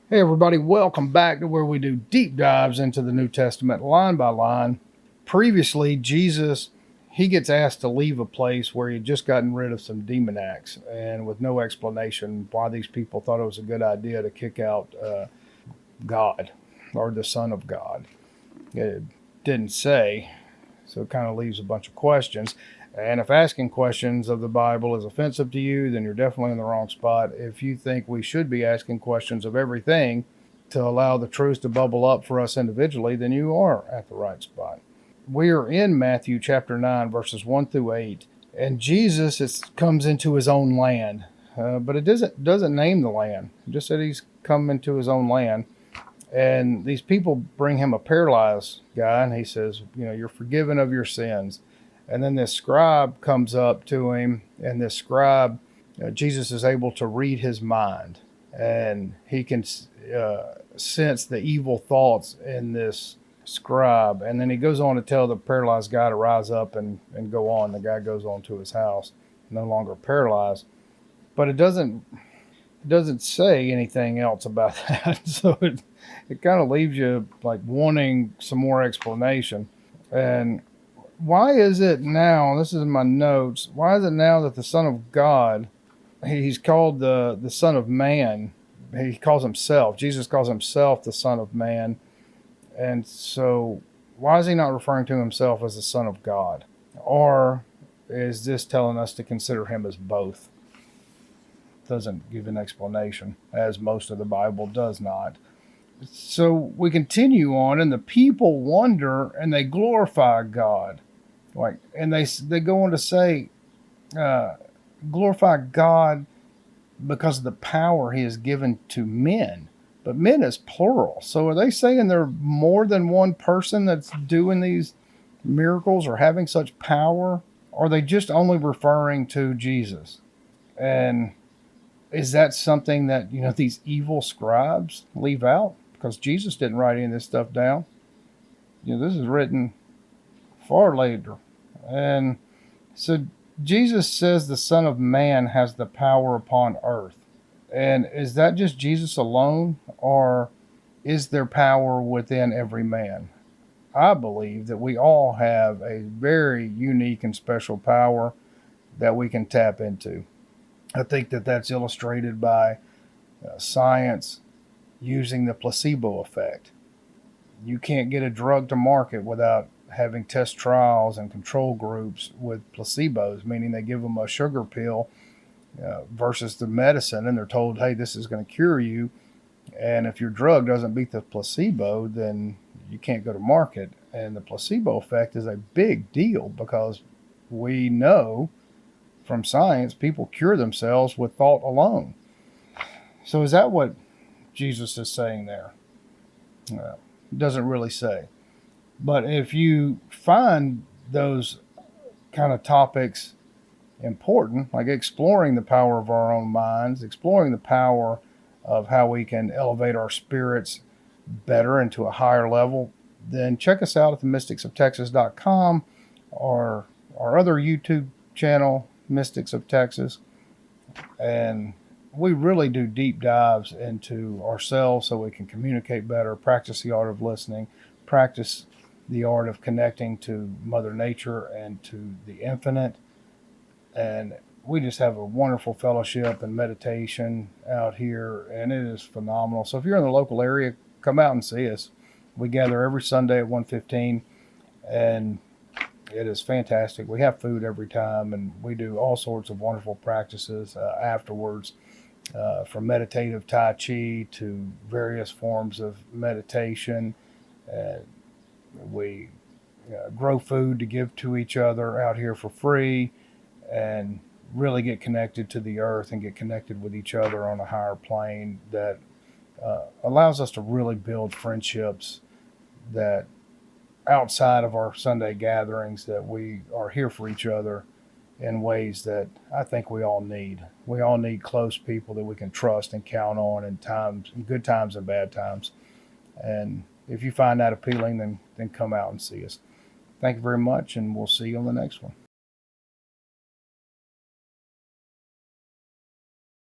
Hey, everybody, welcome back to where we do deep dives into the New Testament line by line. Previously, Jesus, he gets asked to leave a place where he'd just gotten rid of some demoniacs, and with no explanation why these people thought it was a good idea to kick out God or the Son of God. It didn't say, so it kind of leaves a bunch of questions. And if asking questions of the Bible is offensive to you, then you're definitely in the wrong spot. If you think we should be asking questions of everything to allow the truth to bubble up for us individually, then you are at the right spot. We are in Matthew chapter 9, verses 1 through 8. And Jesus comes into his own land. But it doesn't name the land. It just said he's come into his own land. And these people bring him a paralyzed guy, and he says, you're forgiven of your sins. And then this scribe comes up to him, and this scribe, Jesus is able to read his mind, and he can sense the evil thoughts in this scribe. And then he goes on to tell the paralyzed guy to rise up and go on. The guy goes on to his house, no longer paralyzed. But it doesn't say anything else about that. So it kind of leaves you like wanting some more explanation. And why is it now, this is in my notes, why is it now that the Son of God, he's called the Son of Man? He calls himself, Jesus calls himself the Son of Man. And so why is he not referring to himself as the Son of God? Or is this telling us to consider him as both? Doesn't give an explanation, as most of the Bible does not. So we continue on, and the people wonder and they glorify God. And they go on to say, glorify God because of the power he has given to men. But men is plural. So are they saying there are more than one person that's doing these miracles or having such power? Or are they just only referring to Jesus? And is that something that, these evil scribes leave out? Because Jesus didn't write any of this stuff down. This is written far later. And so Jesus says the Son of Man has the power upon earth. And is that just Jesus alone, or is there power within every man? I believe that we all have a very unique and special power that we can tap into. I think that that's illustrated by science using the placebo effect. You can't get a drug to market without having test trials and control groups with placebos, meaning they give them a sugar pill versus the medicine, and they're told, hey, this is going to cure you. And if your drug doesn't beat the placebo, then you can't go to market. And the placebo effect is a big deal because we know from science people cure themselves with thought alone. So is that what Jesus is saying there? It doesn't really say. But if you find those kind of topics important, like exploring the power of our own minds, exploring the power of how we can elevate our spirits better into a higher level, then check us out at themysticsoftexas.com or our other YouTube channel, Mystics of Texas. And we really do deep dives into ourselves so we can communicate better, practice the art of listening, practice the art of connecting to Mother Nature and to the infinite. And we just have a wonderful fellowship and meditation out here, and it is phenomenal. So if you're in the local area, come out and see us. We gather every Sunday at 1:15, and it is fantastic. We have food every time, and we do all sorts of wonderful practices afterwards, from meditative Tai Chi to various forms of meditation. We grow food to give to each other out here for free, and really get connected to the earth and get connected with each other on a higher plane that allows us to really build friendships that outside of our Sunday gatherings, that we are here for each other in ways that I think we all need. We all need close people that we can trust and count on in good times and bad times. And if you find that appealing, then come out and see us. Thank you very much, and we'll see you on the next one.